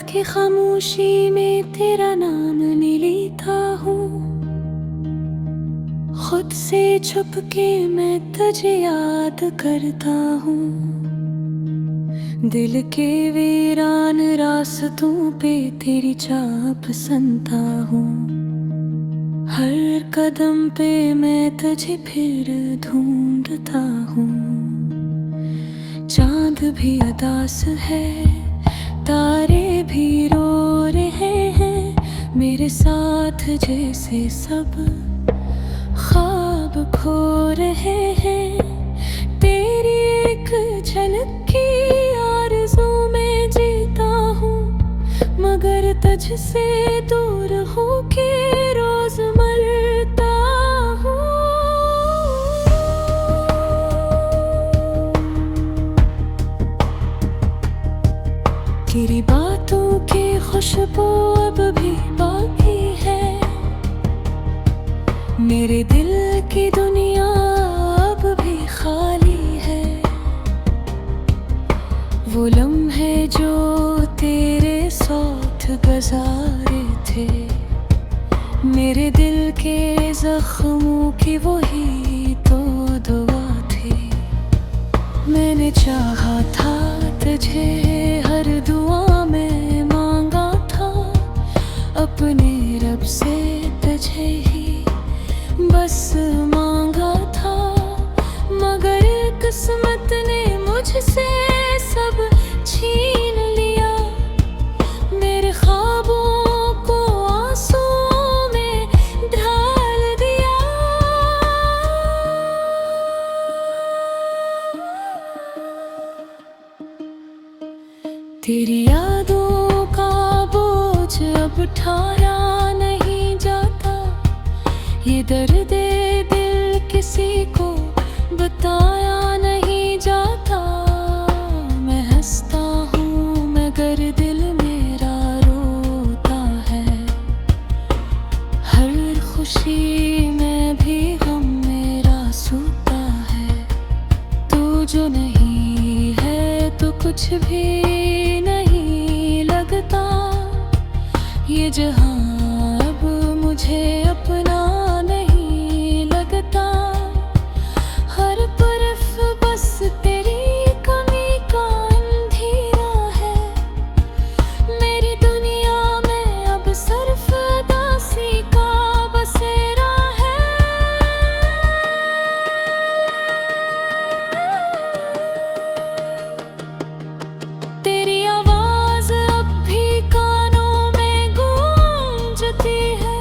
की खामोशी में तेरा नाम नहीं लेता हूँ। खुद से छुप के मैं तुझे याद करता हूँ। दिल के वीरान रास्तों पे तेरी चाप सुनता हूँ। हर कदम पे मैं तुझे फिर ढूंढता हूँ। चांद भी उदास है, तारे भी रो रहे हैं मेरे साथ, जैसे सब ख्वाब खो रहे हैं। तेरी एक झलक की आरज़ू में जीता हूँ, मगर तुझसे दूर होके रोज मरता हूँ। तेरी बातों की खुशबू अब भी बाकी है, मेरे दिल की दुनिया अब भी खाली है। वो लम्हे जो तेरे साथ गुजारे थे, मेरे दिल के जख्मों की वही तो दुआ थी। मैंने चाहा था तुझे, हर दुआ में मांगा था, अपने रब से तुझे ही बस मांगा था। मगर किस्मत ने मुझसे सब छीन लिया, मेरे ख्वाबों को आंसुओं में ढाल दिया। तेरी यादों का बोझ अब उठाया नहीं जाता, ये दर्द दिल किसी को बताया नहीं जाता। मैं हंसता हूँ मगर दिल मेरा रोता है, हर खुशी में भी गम मेरा सूता है। तू जो नहीं है तो कुछ भी नहीं लगता, ये जहां अब मुझे अपना नहीं लगता। हर तरफ बस तेरी कमी का अंधेरा है, मेरी दुनिया में अब सिर्फ उदासी का बसेरा है। तेरी आवाज अब भी कानों में गूंजती है,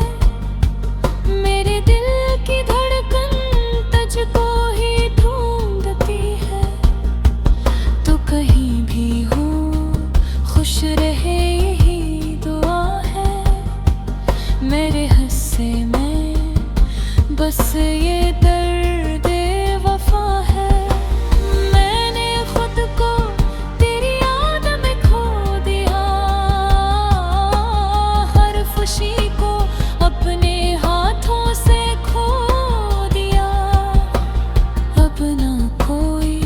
मेरे दिल की धड़कन तुझको ही ढूंढती है। तो कहीं भी हो खुश रहे यही दुआ है, मेरे हिस्से में बस ये दर्द वफा है। मैंने खुद को तेरी याद में खो दिया, हर खुशी को अपने हाथों से खो दिया। अब ना कोई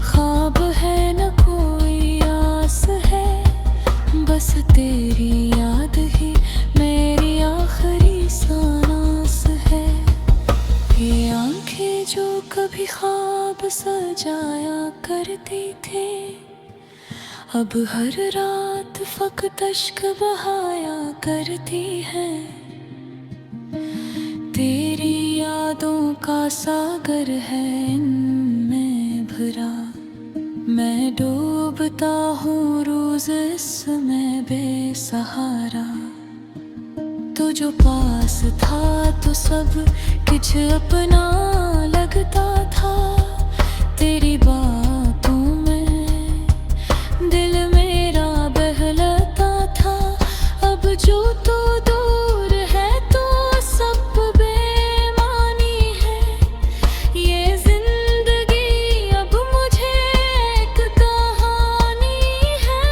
ख्वाब है न कोई आस है, बस तेरी याद ही मेरी आखिरी सांस है। ये आंखें जो कभी ख्वाब सजाया करती थे, अब हर रात फकत अश्क बहाया करती है। तेरी यादों का सागर है इनमें भरा, मैं डूबता हूँ रोज इसमें बेसहारा। तू जो पास था तो सब कुछ अपना लगता था, तेरी बातों में दिल मेरा बहलता था। अब जो तू दूर है तो सब बेमानी है, ये जिंदगी अब मुझे एक कहानी है।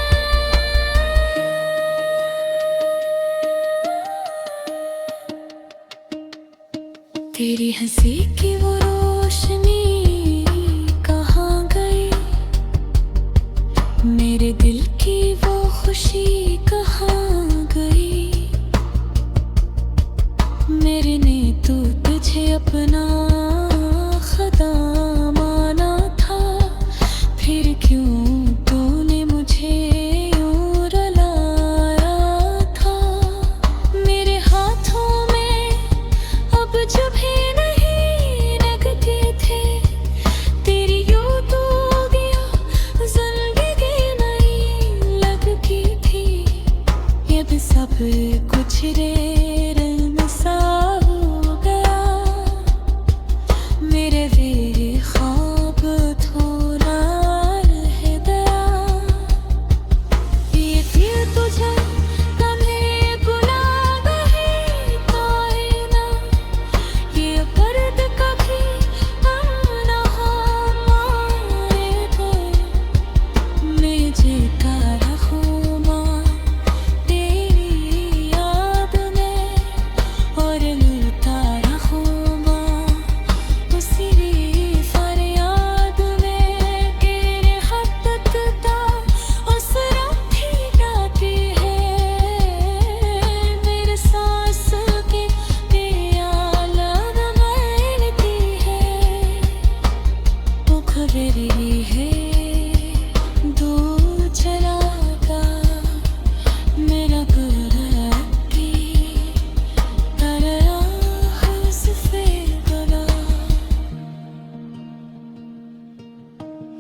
तेरी हंसी की वो रोशनी कहाँ गई, मेरे दिल की वो खुशी कहाँ करने तो तुझे अपना खुदा माना था, फिर क्यों तूने मुझे यूं रुलाया था। मेरे हाथों में अब जो भी नहीं लगते थे, तेरी यूं दूरियां जिंदगी नहीं लगती थी। ये भी सब कुछ रंग सा हो गया, मेरे वे ख्वाब थोड़ा रह गया। ये दिल तुझे कभी गुलाब ही पाए ना, ये दर्द कभी हम ना हमारे गए। मैं जीता रहूं माँ तेरी याद में, और लूटा रहूं माँ उसी फरियाद में। तेरे हद तक उस रात ही गाती है, मेरे सांस की बेआलाद मिलती है। वो खबर ही है दूर चला गा मेरा गुरती तरया हुस्से गला।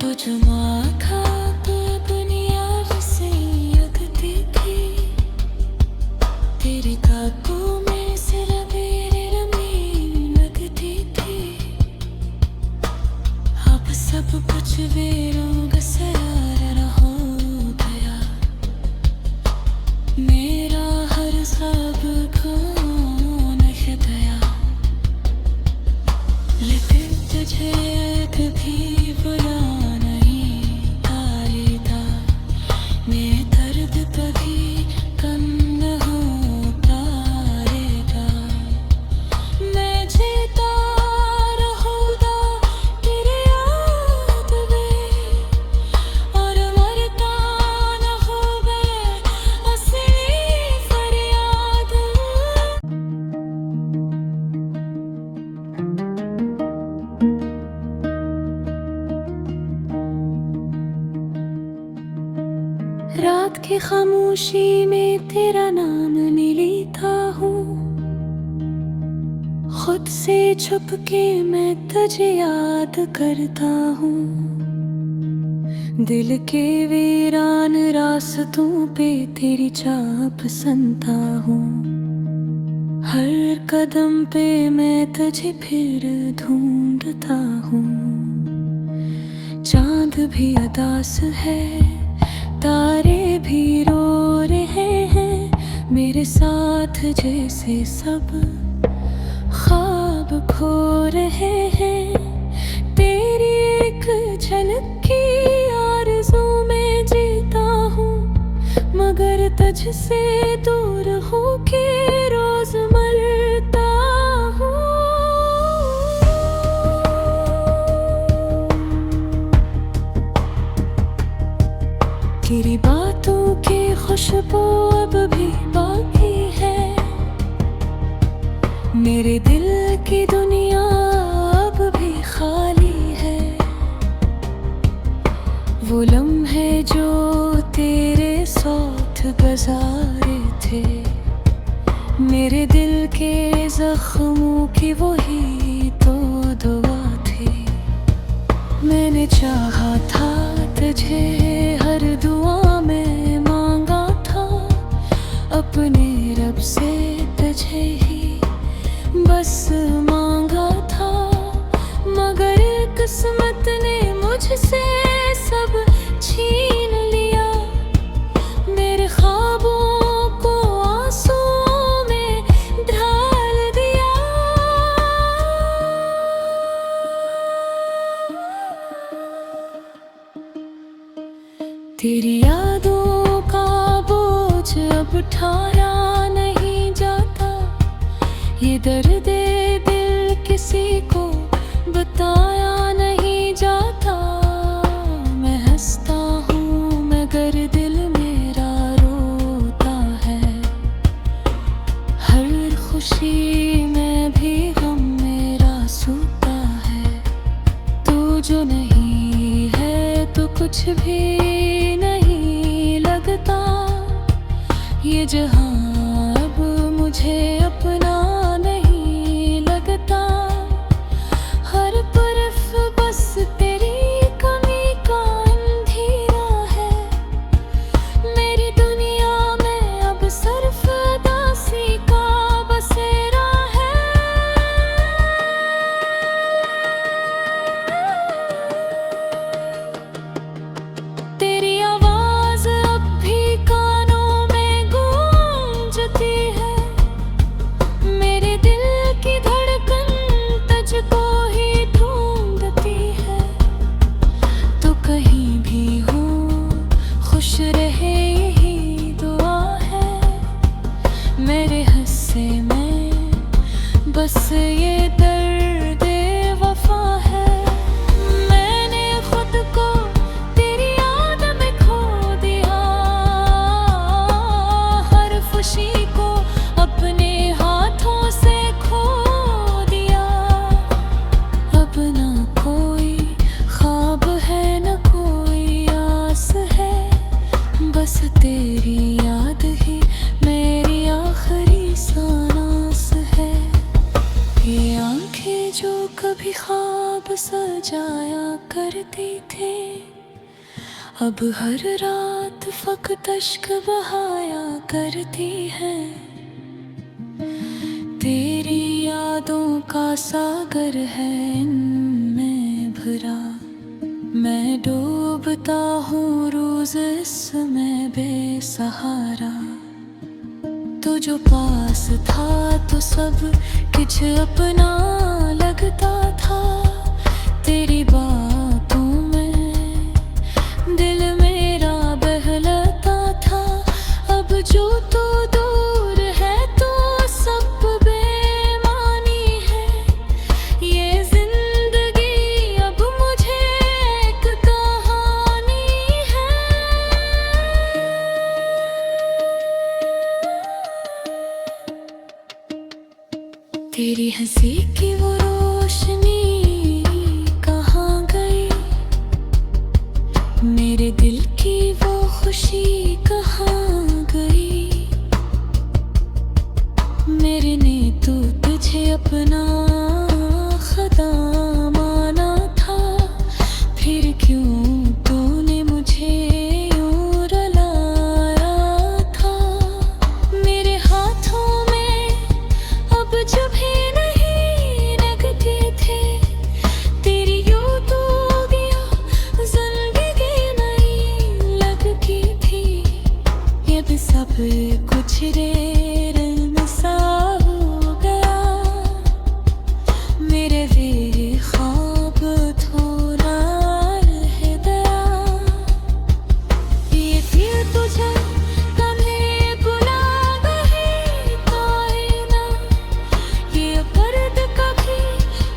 तुझ माखा तो दुनिया से लगती थी, तेरे काबू में सिर्फ मेरे रमी लगती थी। अब सब कुछ बेरोग सयारा हो गया, मेरा हर सब खून है गया। लेकिन तुझे कभी बुला नहीं आएगा, मैं दर्द कभी कम न हो पाएगा। मैं जीता रहूँगा तेरे याद में, और मरता न हो मैं असली फरियाद। रात की खामोशी में तेरा नाम लेता हूँ, खुद से छुप के मैं तुझे याद करता हूँ। दिल के वीरान रास्तों पे तेरी चाप सुनता हूँ, हर कदम पे मैं तुझे फिर ढूंढता हूँ। चांद भी उदास है, तारे भी रो रहे हैं, मेरे साथ जैसे सब ख्वाब खो रहे हैं। तेरी एक झलक की आरज़ू में जीता हूँ, मगर तुझसे दूर होके रोज मरता हूँ। तेरी बातों की खुशबू अब भी बाकी है, मेरे दिल की दुनिया अब भी खाली है। वो लम्हे जो तेरे साथ गुजारे थे, मेरे दिल के जख्मों की वही तो दुआ थी। मैंने चाहा था तुझे, हर दुआ में मांगा था, अपने रब से तुझे ही बस मांगा था। मगर किस्मत ने मुझसे सब छीन लिया, मेरे ख्वाबों को आंसुओं में ढाल दिया। तेरी यादों का बोझ अब उठाया नहीं जाता, ये दर्द दिल किसी को बताया नहीं जाता। मैं हंसता हूँ मगर दिल मेरा रोता है, हर खुशी में भी गम मेरा सूता है। तू जो नहीं है तो कुछ भी नहीं लगता। ये जहां अब मुझे अपना नहीं लगता। हर तरफ बस तेरी कमी का अंधेरा है। मेरी दुनिया में अब सिर्फ उदासी का बसेरा है। तेरी आवाज अब भी कानों में गूंजती है। मेरे दिल की धड़कन तुझको ही ढूंढती है। तो कहीं भी हो खुश रहे यही दुआ है। मेरे हिस्से में बस ये दर्द वफा है। मैंने खुद को तेरी याद में खो दिया। हर खुशी को अपने हाथों से खो दिया। अब ना कोई ख्वाब है न कोई आस है। बस तेरी याद ही मेरी आखिरी सांस है। ये आंखें जो कभी ख्वाब सजाया करती थे, अब हर रात फकत अश्क बहाया करती है। तेरी यादों का सागर है इनमें भरा। मैं डूबता हूँ रोज इसमें बेसहारा। तो जो पास था तो सब कुछ अपना लगता था। तेरी बातों में दिल मेरा बहलता था। अब जो तू दूर है तो सब बेमानी है। ये जिंदगी अब मुझे एक कहानी है। तेरी हंसी की वो रोशनी कहाँ गई? मेरे दिल की वो खुशी कहाँ गई? मेरे ने तो तुझे अपना खुदा माना था। फिर क्यों तूने मुझे यूं रुलाया था? मेरे हाथों में अब जो भी नहीं लगते थे। तेरी यूं दूरियां जिंदगी नहीं लगती थी। ये भी सब कुछ रंग सा हो गया। मेरे वे ख्वाब थोड़ा रह गया। ये दिल तुझे कभी बुला गई कायना। ये दर्द कभी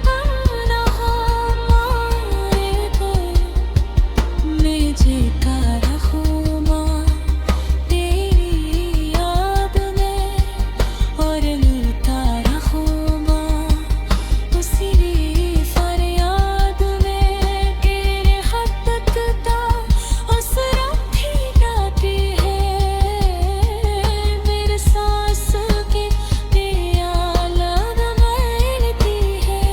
ना हमारे गए। मैं जीता रहूं माँ तेरी याद में। और लूटा रहूं माँ उसी फरियाद में। तेरे हद तकता उस रात ही गाती है। मेरे सांस की आलम मिलती है।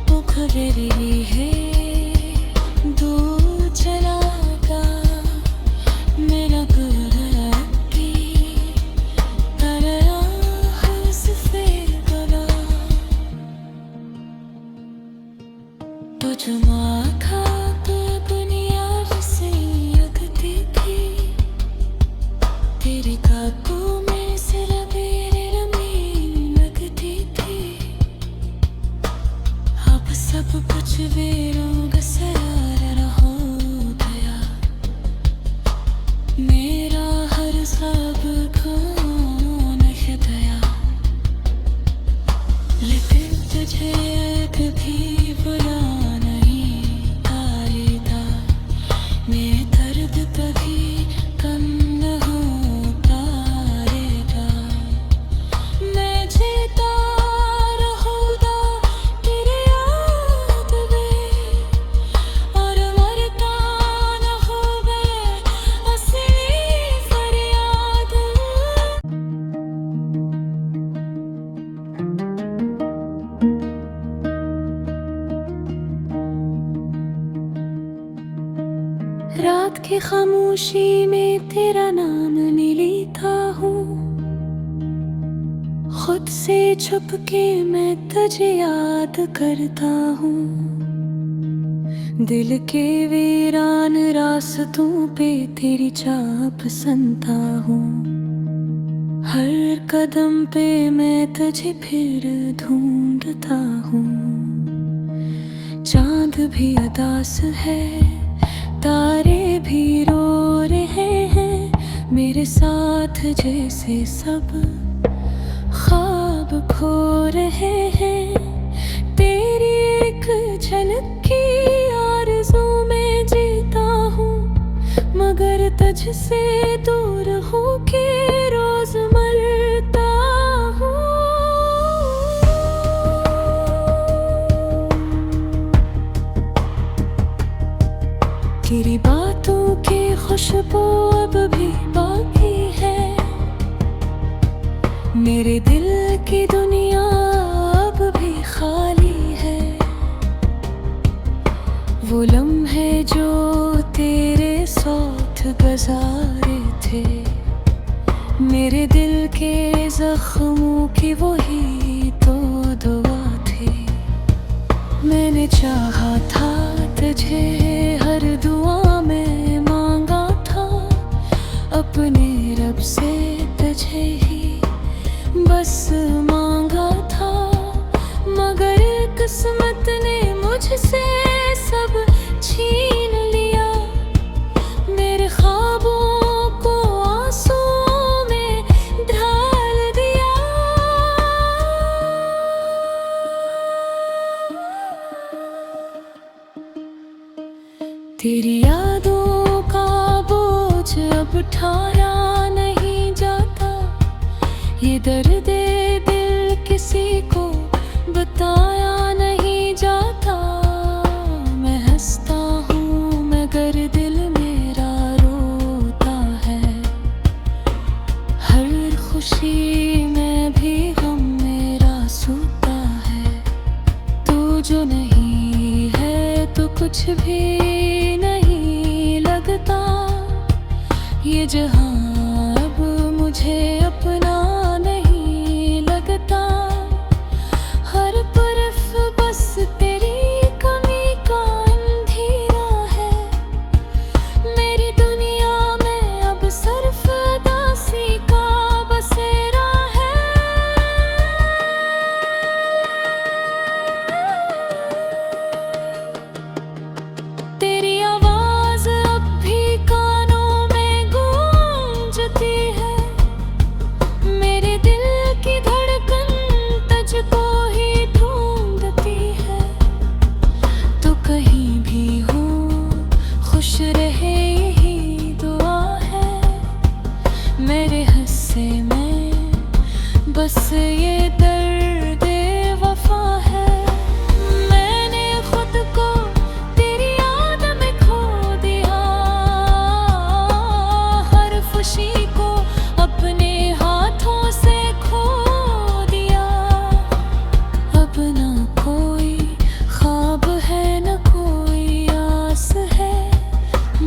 वो खबरी है दूर चला गा मेरा गुरब की तरह हंसते गला। तुझ माथा पे दुनिया से लगती थी। तेरे काबू में सिर मेरे रमी लगती थी। अब सब कुछ बेरंग सयारा हो गया। मेरा हर सब खोन है दया। लेकिन तुझे कभी बुला नहीं आएगा। मैं दर्द कभी कम न हो पाएगा। मैं जीता कि खामोशी में तेरा नाम नहीं लेता हूँ। खुद से छुप के मैं तुझे याद करता हूँ। दिल के वीरान रास्तों पे तेरी छाप सुनता हूँ। हर कदम पे मैं तुझे फिर ढूंढता हूँ। चांद भी उदास है, तारे भी रो रहे हैं, मेरे साथ जैसे सब ख्वाब खो रहे हैं। तेरी एक झलक की आरज़ू में जीता हूँ, मगर तुझसे दूर होके रोज मरता हूँ। तेरी बातों की खुशबू अब भी बाकी है, मेरे दिल की दुनिया अब भी खाली है। वो लम्हे जो तेरे साथ गुजारे थे, मेरे दिल के जख्मों की वही तो दुआ थी। मैंने चाहा था तुझे, हर दुआ में मांगा था, अपने रब से तुझे ही बस मांगा था। मगर किस्मत ने मुझसे सब छीन लिया, मेरे ख्वाबों को आंसुओं में ढाल दिया। तेरी यादों का बोझ अब उठाया नहीं जाता, ये दर्द दिल किसी को बताया नहीं जाता। मैं हंसता हूँ मगर दिल मेरा रोता है, हर खुशी में भी गम मेरा सूता है। तू जो नहीं है तो कुछ भी नहीं लगता, ये जहां अब मुझे अपना नहीं लगता। हर तरफ बस तेरी कमी का अंधेरा है, मेरी दुनिया में अब सिर्फ उदासी का बसेरा है। तेरी आवाज अब भी कानों में गूंजती है, मेरे दिल की धड़कन तुझको ही ढूंढती है। तो कहीं भी हो खुश रहे यही दुआ है, मेरे हिस्से में बस ये दर्द वफा है। मैंने खुद को तेरी याद में खो दिया, हर खुशी को अपने हाथों से खो दिया। अब ना कोई ख्वाब है न कोई आस है,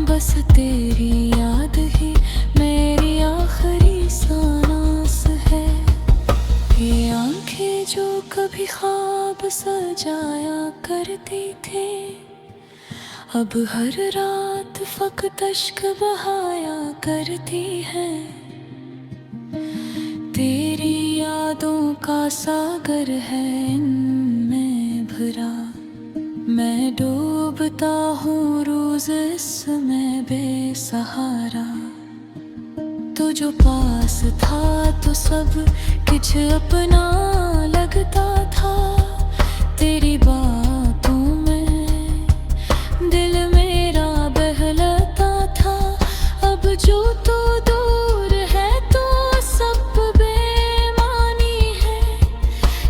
बस तेरी याद ही मेरी आखिरी सांस है। ये आंखें जो कभी ख्वाब सजाया करती थे, अब हर रात फकत अश्क बहाया करती है। तेरी यादों का सागर है इनमें भरा, मैं डूबता हूँ रोज इसमें बेसहारा। तो जो पास था तो सब कुछ अपना लगता था, तेरी बातों में दिल मेरा बहलता था। अब जो तो दूर है तो सब बेमानी है,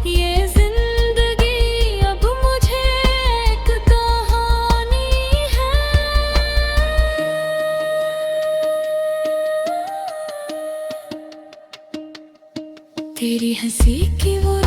ये जिंदगी अब मुझे एक कहानी है। तेरी हंसी की वो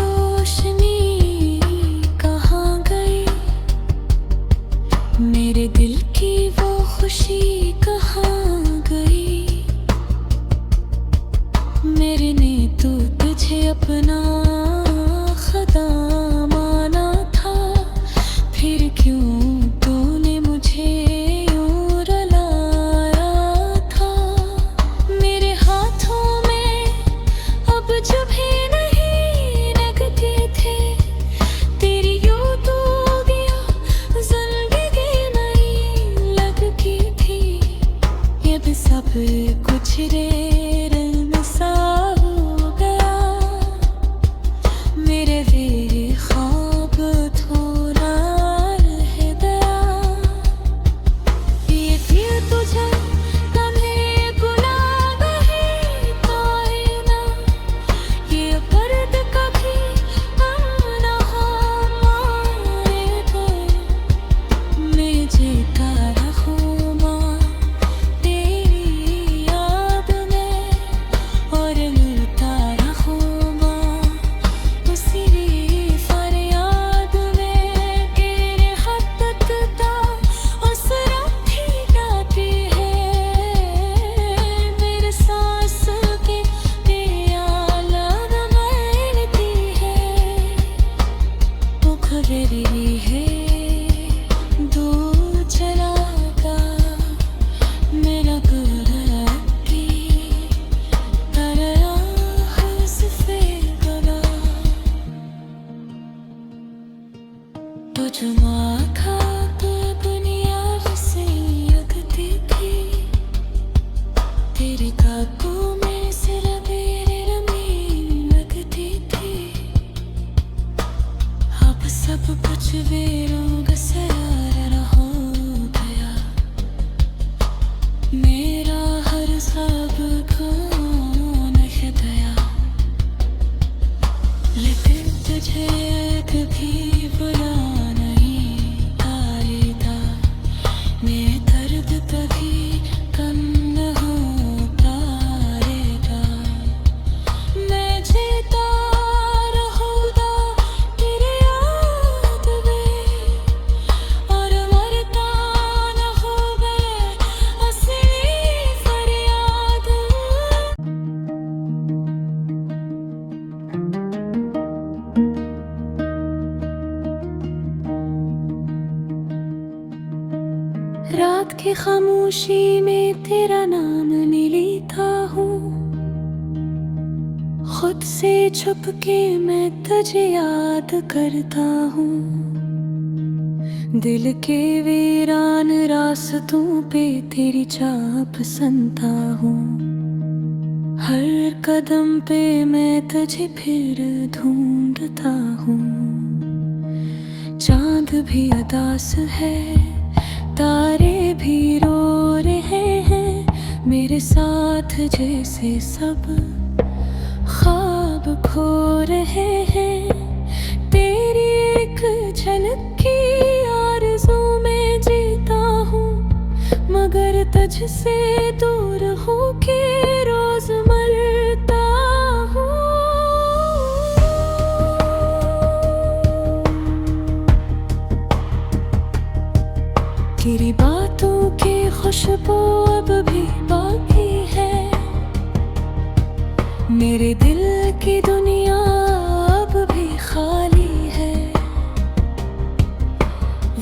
जुमा खा तो दुनिया से लगती थी। तेरे काबू में सिर मेरे रमी लगती थी। अब सब कुछ वेरों से हो गया। मेरा हर सब कौन है दया। लेकिन तुझे कभी बुला नहीं पाएगा। मेरे दर्द कभी कम न हो पाएगा। मैं जीता रहूँगा तेरी याद में और मरता न हो मैं असली फरियाद। रात की खामोशी में तेरा नाम नहीं लेता हूँ। खुद से छुप के मैं तुझे याद करता हूँ। दिल के वीरान रास्तों पे तेरी चाह सुनता हूँ। हर कदम पे मैं तुझे फिर ढूंढता हूँ। चांद भी उदास है, तारे भी रो रहे हैं। मेरे साथ जैसे सब ख्वाब खो रहे हैं। तेरी एक झलक की आरज़ू में जीता हूँ, मगर तुझसे दूर होके रोज मरता हूँ। तेरी बातों की खुशबू अब भी बाकी है। मेरे दिल की दुनिया अब भी खाली है।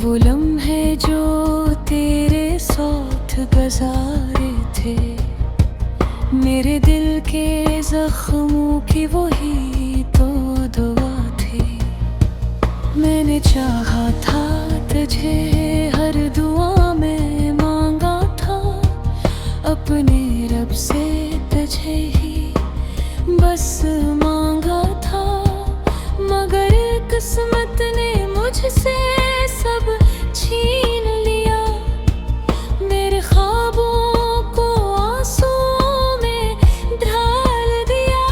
वो लम्हे जो तेरे साथ गुजारे थे, मेरे दिल के जख्मों की वही तो दुआ थी। मैंने चाहा था तुझे, हर दुआ में मांगा था। अपने रब से तुझे ही बस मांगा था, मगर किस्मत ने मुझसे सब छीन लिया। मेरे ख्वाबों को आंसुओं में ढाल दिया।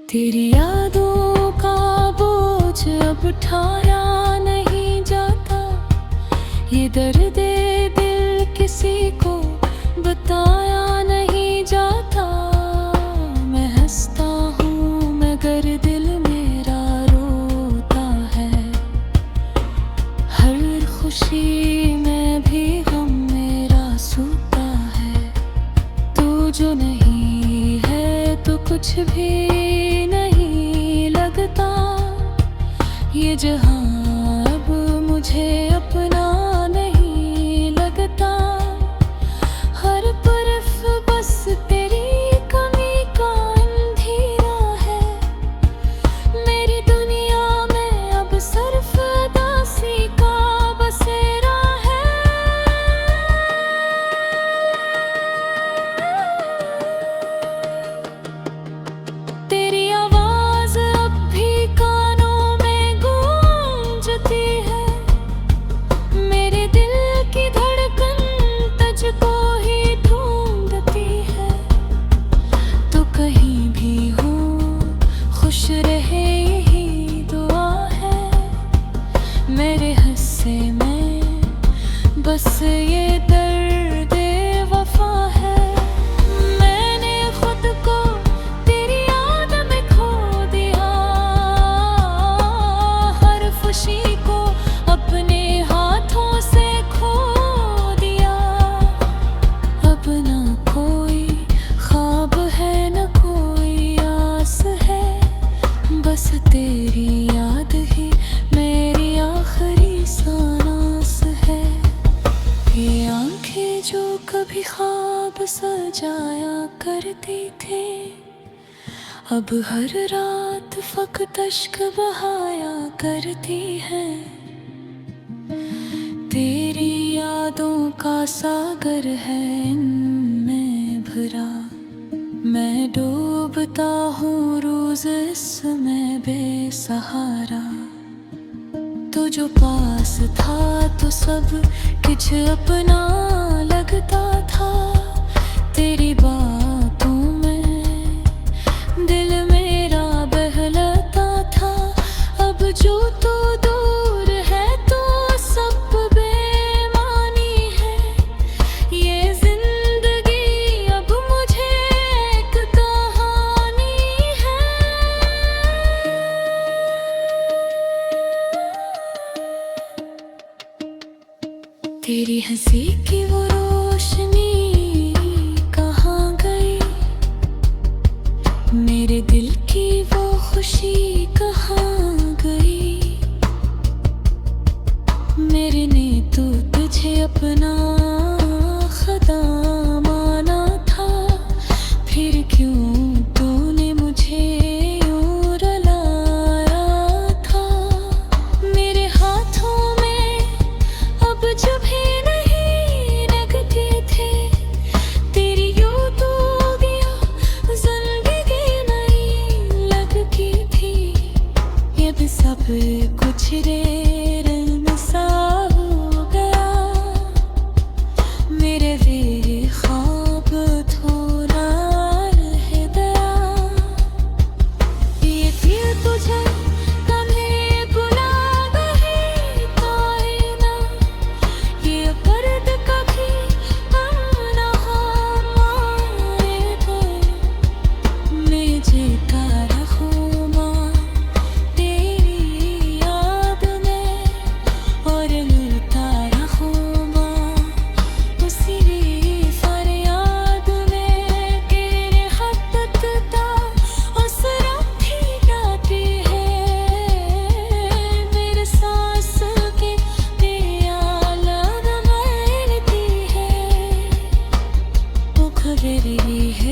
तेरी यादों का बोझ अब उठाया नहीं जाता। ये दर्द दिल किसी को बताया नहीं जाता। मैं हंसता हूँ मगर दिल मेरा रोता है। हर खुशी में भी गम मेरा सूता है। तू जो नहीं है तो कुछ भी नहीं लगता। ये जहां अब मुझे अपना नहीं लगता। हर तरफ बस तेरी कमी का अंधेरा है। मेरी दुनिया में अब सिर्फ उदासी का बसेरा है। तेरी आवाज अब भी कानों में गूंज ख्वाब सजाया करते थे, अब हर रात फकत अश्क बहाया करती है। तेरी यादों का सागर है इनमें भरा, मैं डूबता हूँ रोज इसमें बेसहारा। तो जो पास था तो सब कुछ अपना लगता था, तेरी बातों में दिल मेरा बहलता था। अब जो तो दूर है तो सब बेमानी है, ये जिंदगी अब मुझे एक कहानी है। तेरी हंसी की वो रोशनी कहाँ गई, मेरे दिल की वो खुशी कहाँ गई। मेरे ने तो तुझे अपना खुदा माना था, फिर क्यों तूने मुझे यूं रुलाया था। मेरे हाथों में अब जब भी नहीं लगते थे, तेरी यादों दिया जिंदगी नहीं लगती थी। ये भी सब कुछ रेर सा हो गया, मेरे वे ख्वाब थोड़ा रह गया। ये दिल तुझे कभी बुला नहीं पाएगा, ये दर्द कभी हम ना मारेंगे। मैं जीता रहूँगा तेरी याद में, और लुटा रहूँगा उसी फरियाद में। तेरे खत तकता उस राती गाती है, मेरे सांस की प्याला बहती है। वो खबरी है